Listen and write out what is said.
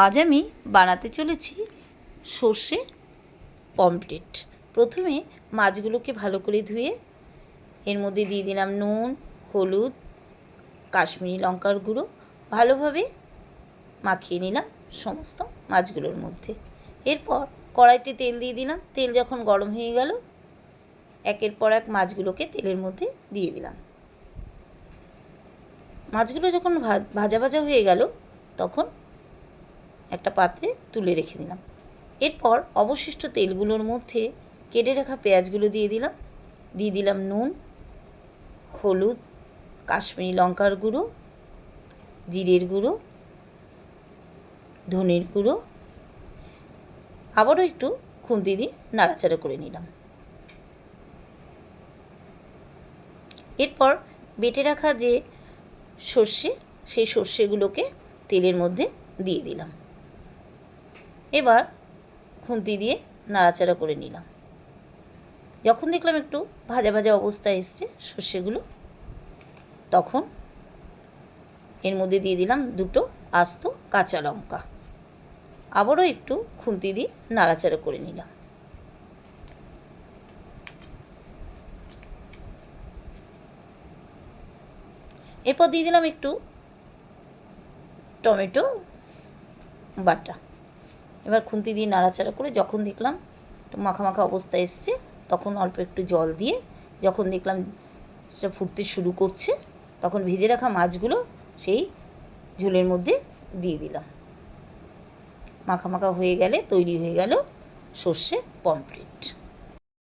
আজ আমি বানাতে চলেছি সর্ষে পমফ্রেট। প্রথমে মাছগুলোকে ভালো করে ধুয়ে এর মধ্যে দিয়ে দিলাম নুন, হলুদ, কাশ্মীরি লঙ্কার গুঁড়ো, ভালোভাবে মাখিয়ে নিলাম সমস্ত মাছগুলোর মধ্যে। এরপর কড়াইতে তেল দিয়ে দিলাম। তেল যখন গরম হয়ে গেল, একের পর এক মাছগুলোকে তেলের মধ্যে দিয়ে দিলাম। মাছগুলো যখন ভাজা ভাজা হয়ে গেল, তখন একটা পাত্রে তুলে রেখে দিলাম। এরপর অবশিষ্ট তেলগুলোর মধ্যে কেটে রাখা পেঁয়াজগুলো দিয়ে দিলাম নুন, হলুদ, কাশ্মীরি লঙ্কার গুঁড়ো, জিরের গুঁড়ো, ধনের গুঁড়ো, আবারও একটু খুন্তি দিয়ে নাড়াচাড়া করে নিলাম। এরপর বেটে রাখা যে সর্ষে, সেই সর্ষেগুলোকে তেলের মধ্যে দিয়ে দিলাম। এবার খুন্তি দিয়ে নাড়াচাড়া করে নিলাম। যখন দেখলাম একটু ভাজা ভাজা অবস্থায় এসছে সর্ষেগুলো, তখন এর মধ্যে দিয়ে দিলাম দুটো আস্ত কাঁচা লঙ্কা। আবারও একটু খুন্তি দিয়ে নাড়াচাড়া করে নিলাম। এরপর দিয়ে দিলাম একটু টমেটো বাটা। এবার খুন্তি দিয়ে নাড়াচাড়া করে যখন দেখলাম একটু মাখা মাখা অবস্থা এসছে, তখন অল্প একটু জল দিয়ে, যখন দেখলাম সেটা ফুটতে শুরু করছে, তখন ভেজে রাখা মাছগুলো সেই ঝোলের মধ্যে দিয়ে দিলাম। মাখা মাখা হয়ে গেলে তৈরি হয়ে গেল সর্ষে পমফ্রেট।